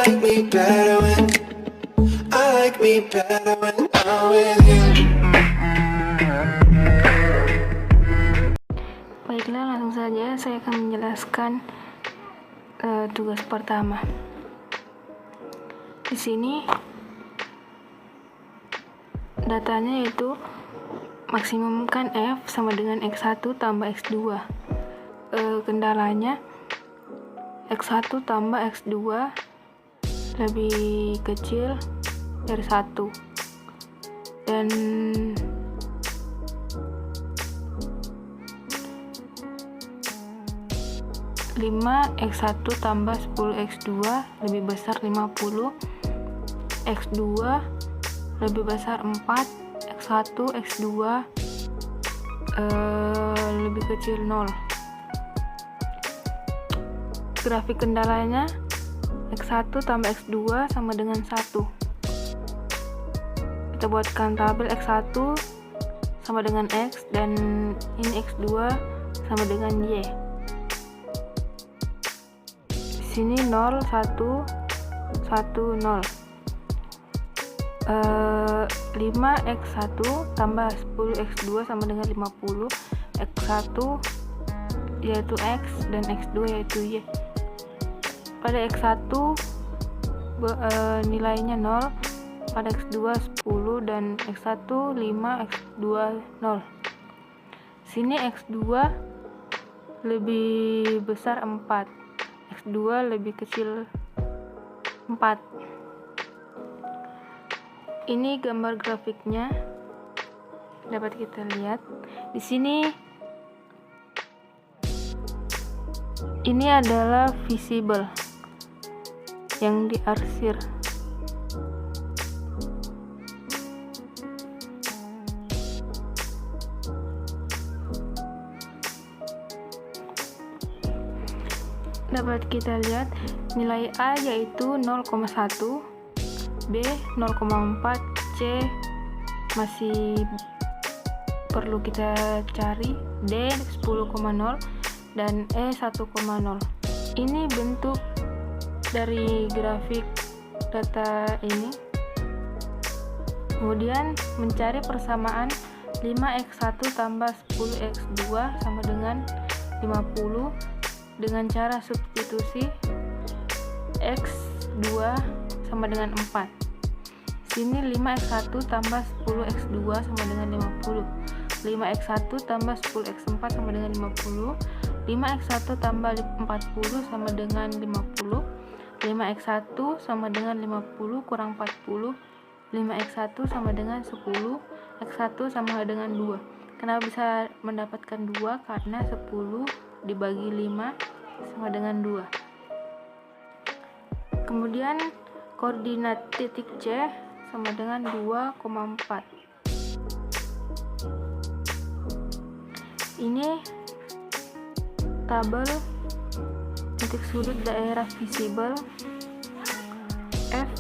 like me better when I'm with you. Baiklah, langsung saja saya akan menjelaskan tugas pertama. Di sini datanya yaitu maksimumkan F sama dengan X1 tambah X2. Kendalanya X1 tambah X2 lebih kecil dari 1 dan X1 tambah 10 X2 lebih besar 50, X2 lebih besar 4, X1 X2 lebih kecil 0. Grafik kendalanya X1 tambah X2 sama dengan 1. Kita buatkan tabel X1 sama dengan X dan ini X2 sama dengan Y. Di sini 0 1 1 0. 5X1 tambah 10X2 sama dengan 50. X1 yaitu X dan X2 yaitu Y. Pada X1 nilainya 0, pada X2 10 dan X1 5, X2 0. Sini X2 lebih besar 4, X2 lebih kecil 4. Ini gambar grafiknya dapat kita lihat. Di sini ini adalah visible yang diarsir. Dapat kita lihat nilai A yaitu 0,1, B 0,4, C masih perlu kita cari, D 10,0 dan E 1,0. Ini bentuk dari grafik data ini. Kemudian mencari persamaan 5X1 tambah 10X2 sama dengan 50 dengan cara substitusi X2 sama dengan 4. Sini 5X1 tambah 10X2 sama dengan 50. 5X1 tambah 10X4 sama dengan 50. 5X1 tambah 40 sama dengan 50. 5X1 sama dengan 50 kurang 40. 5X1 sama dengan 10. X1 sama dengan 2. Kenapa bisa mendapatkan 2? Karena 10 dibagi 5 sama dengan 2. Kemudian koordinat titik C sama dengan 2,4. Ini tabel titik sudut daerah visible F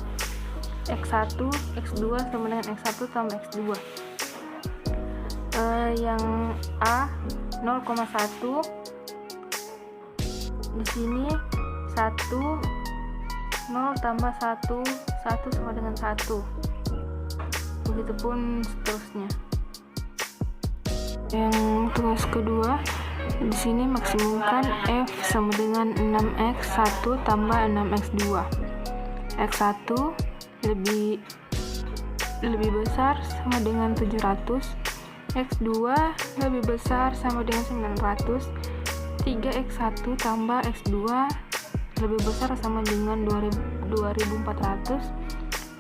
X1 X2 sama dengan X1 tambah X2. Yang A 0,1, di sini 1 0 tambah 1 1 sama dengan 1. Begitupun seterusnya. Yang tugas kedua, di sini maksimumkan F sama dengan 6X1 tambah 6X2. X1 lebih besar sama dengan 700, X2 lebih besar sama dengan 900. 3X1 tambah X2 lebih besar sama dengan 2400.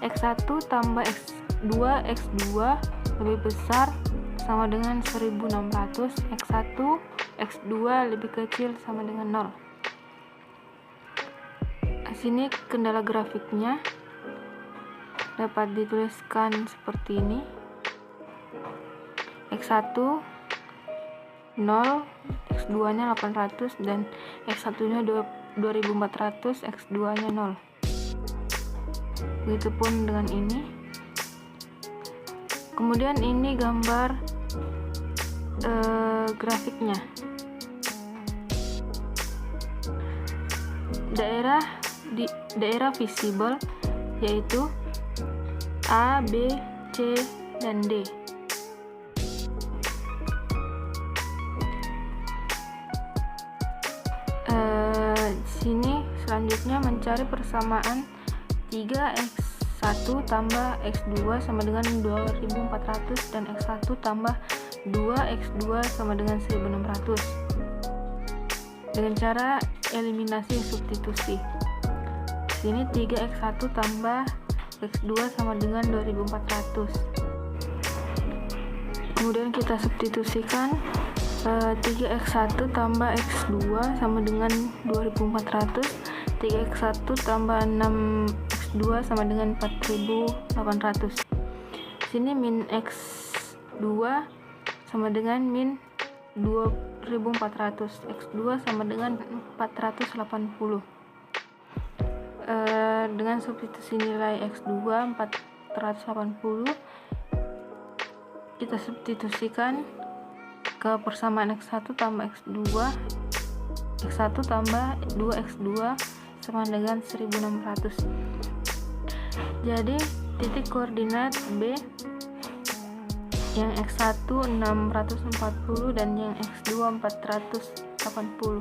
X1 tambah X2 lebih besar sama dengan 1600. X1 X2 lebih kecil sama dengan 0. Sini kendala grafiknya dapat dituliskan seperti ini. X1 0, X2 nya 800 dan X1 nya 2400, X2 nya 0. Begitupun dengan ini. Kemudian ini gambar grafiknya. Daerah di daerah visible, yaitu A, B, C, dan D. Sini selanjutnya mencari persamaan 3x1 tambah x2 sama dengan 2400 dan x1 tambah 2x2 sama dengan 1600 dengan cara eliminasi substitusi. Sini 3x1 tambah x2 sama dengan 2400. Kemudian kita substitusikan 3x1 tambah x2 sama dengan 2400, 3x1 tambah 6x2 sama dengan 4800. Sini min x2 sama dengan min 2400, x2 sama dengan 480. Dengan substitusi nilai x2 480, kita substitusikan ke persamaan x1 tambah x2, x1 tambah 2x2 sama dengan 1600. Jadi titik koordinat B yang x1 640 dan yang x2 480.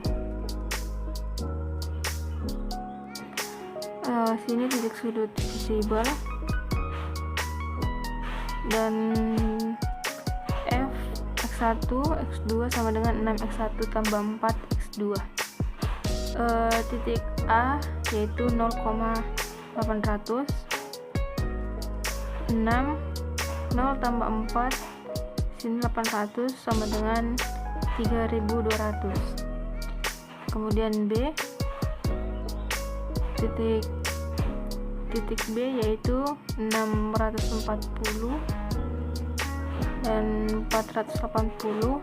Sini titik sudut visible dan X1, X2 sama dengan 6x1 tambah 4x2. Titik A yaitu 0,800, 6, 0 tambah 4, sini 800 sama dengan 3200. Kemudian B, titik B yaitu 640 dan 480,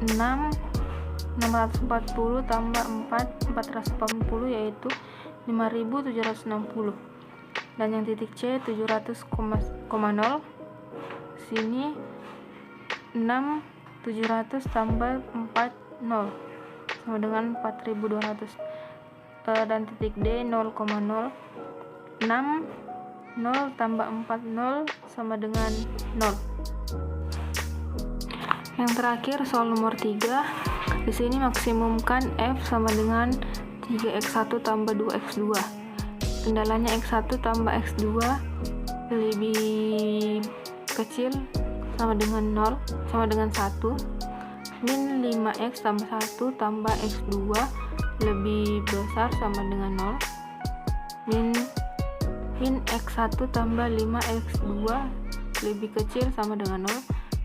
640 tambah 480 yaitu 5760. Dan yang titik C 700,0, sini 700 tambah 40 sama dengan 4200. Dan titik D 0,0, 6, 0 tambah 40 sama dengan 0. Yang terakhir soal nomor 3. Di sini maksimumkan F sama dengan 3x1 tambah 2x2. Kendalanya x1 tambah x2 lebih kecil sama dengan 0 sama dengan 1. Min 5x tambah 1 tambah x2 lebih besar sama dengan 0. Min x1 tambah 5x2 lebih kecil sama dengan 0.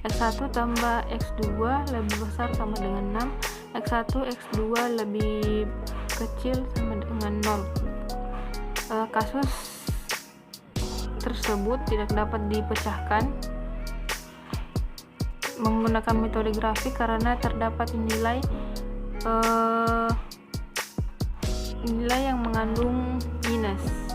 X1 tambah x2 lebih besar sama dengan 6. X1 x2 lebih kecil sama dengan 0. Kasus tersebut tidak dapat dipecahkan menggunakan metode grafik karena terdapat nilai yang mengandung minus.